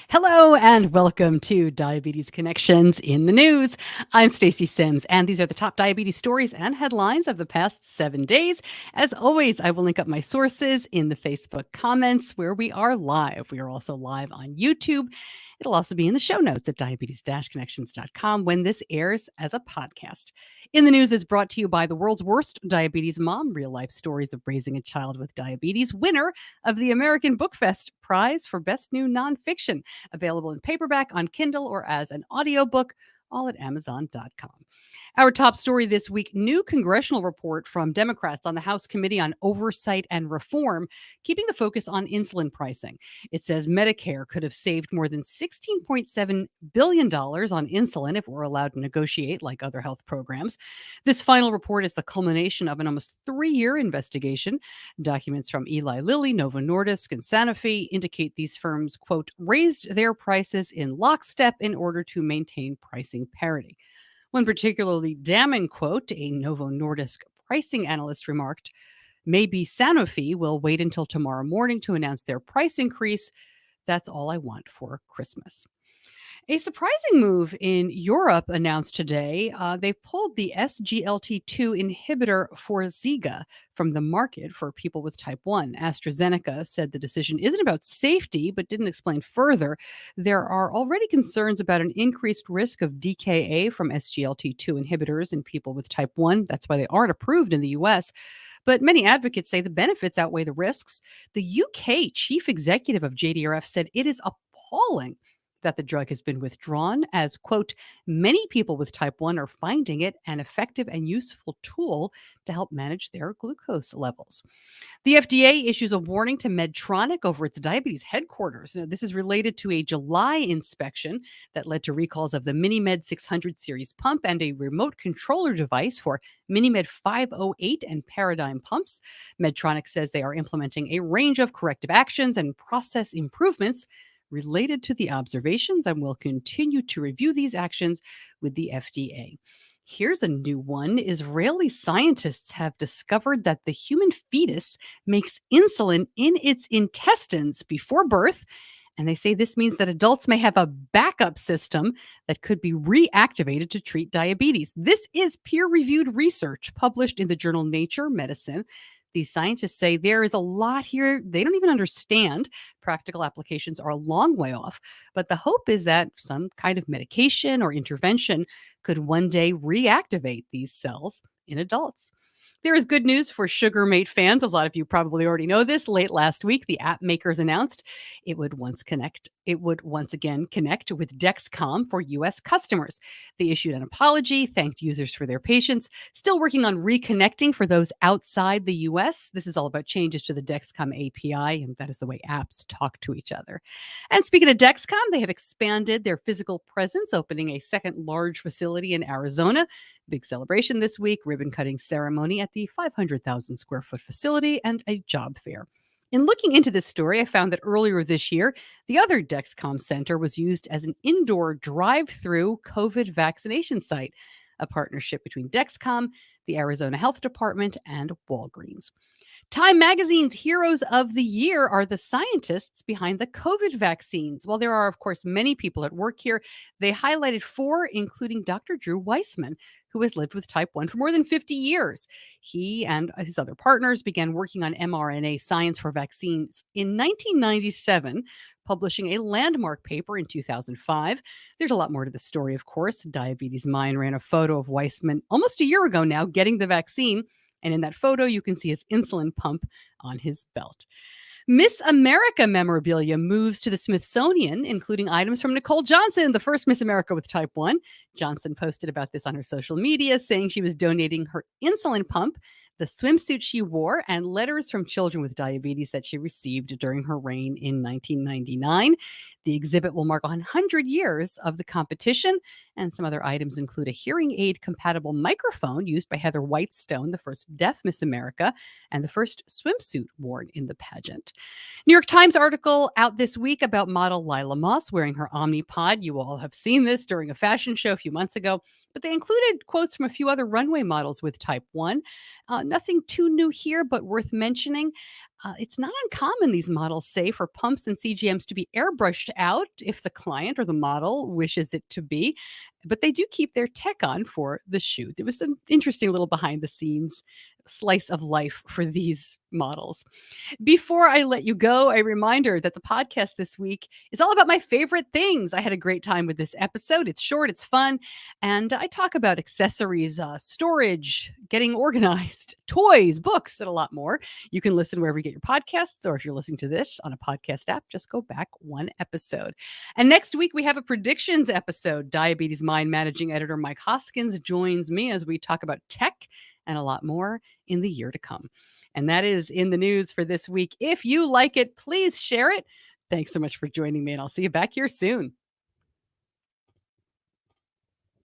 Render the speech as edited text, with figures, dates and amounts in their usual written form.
Hello and welcome to Diabetes Connections in the News. I'm Stacey Sims, and these are the top diabetes stories and headlines of the past 7 days. As always, I will link up my sources in the Facebook comments where we are live. We are also live on YouTube. It'll also be in the show notes at diabetes-connections.com when this airs as a podcast. In the News is brought to you by the world's worst diabetes mom, real life stories of raising a child with diabetes, winner of the American Book Fest Prize for Best New Nonfiction. Available in paperback, on Kindle, or as an audiobook, all at Amazon.com. Our top story this week: new congressional report from Democrats on the House Committee on Oversight and Reform, keeping the focus on insulin pricing. It says Medicare could have saved more than $16.7 billion on insulin if we're allowed to negotiate like other health programs. This final report is the culmination of an almost 3-year investigation. Documents from Eli Lilly, Novo Nordisk, and Sanofi indicate these firms, quote, raised their prices in lockstep in order to maintain pricing parity. One particularly damning quote, a Novo Nordisk pricing analyst remarked, maybe Sanofi will wait until tomorrow morning to announce their price increase. That's all I want for Christmas. A surprising move in Europe announced today. They pulled the SGLT2 inhibitor for Ziga from the market for people with type 1. AstraZeneca said the decision isn't about safety, but didn't explain further. There are already concerns about an increased risk of DKA from SGLT2 inhibitors in people with type 1. That's why they aren't approved in the US. But many advocates say the benefits outweigh the risks. The UK chief executive of JDRF said it is appalling that the drug has been withdrawn, as, quote, many people with type 1 are finding it an effective and useful tool to help manage their glucose levels. The FDA issues a warning to Medtronic over its diabetes headquarters. Now, this is related to a July inspection that led to recalls of the MiniMed 600 series pump and a remote controller device for MiniMed 508 and Paradigm pumps. Medtronic says they are implementing a range of corrective actions and process improvements related to the observations and will continue to review these actions with the FDA. Here's a new one. Israeli scientists have discovered that the human fetus makes insulin in its intestines before birth. And they say this means that adults may have a backup system that could be reactivated to treat diabetes. This is peer reviewed research published in the journal Nature Medicine. These scientists say there is a lot here they don't even understand. Practical applications are a long way off, but the hope is that some kind of medication or intervention could one day reactivate these cells in adults. There is good news for Sugarmate fans. A lot of you probably already know this. Late last week, the app makers announced it would once again connect with Dexcom for US customers. They issued an apology, thanked users for their patience, still working on reconnecting for those outside the US. This is all about changes to the Dexcom API, and that is the way apps talk to each other. And speaking of Dexcom, they have expanded their physical presence, opening a second large facility in Arizona. Big celebration this week, ribbon cutting ceremony at the 500,000 square foot facility, and a job fair. In looking into this story, I found that earlier this year, the other Dexcom center was used as an indoor drive-through COVID vaccination site, a partnership between Dexcom, the Arizona Health Department, and Walgreens. Time Magazine's Heroes of the Year are the scientists behind the COVID vaccines. While there are, of course, many people at work here, they highlighted 4, including Dr. Drew Weissman, who has lived with type 1 for more than 50 years. He and his other partners began working on mRNA science for vaccines in 1997, publishing a landmark paper in 2005. There's a lot more to the story, of course. Diabetes Mind ran a photo of Weissman almost a year ago now getting the vaccine. And in that photo, you can see his insulin pump on his belt. Miss America memorabilia moves to the Smithsonian, including items from Nicole Johnson, the first Miss America with type 1. Johnson posted about this on her social media, saying she was donating her insulin pump, the swimsuit she wore, and letters from children with diabetes that she received during her reign in 1999. The exhibit will mark 100 years of the competition, and some other items include a hearing aid compatible microphone used by Heather Whitestone, the first deaf Miss America, and the first swimsuit worn in the pageant. New York Times article out this week about model Lila Moss wearing her Omnipod. You all have seen this during a fashion show a few months ago. But they included quotes from a few other runway models with type 1. Nothing too new here, but worth mentioning. It's not uncommon, these models say, for pumps and CGMs to be airbrushed out if the client or the model wishes it to be. But they do keep their tech on for the shoot. It was an interesting little behind the scenes slice of life for these models. Before I let you go, a reminder that the podcast this week is all about my favorite things. I had a great time with this episode. It's short, it's fun, and I talk about accessories, storage, getting organized, toys, books, and a lot more. You can listen wherever you get your podcasts, or if you're listening to this on a podcast app, just go back one episode. And next week, we have a predictions episode. Diabetes Mind managing editor Mike Hoskins joins me as we talk about tech and a lot more in the year to come. And that is in the news for this week. If you like it, please share it. Thanks so much for joining me, and I'll see you back here soon.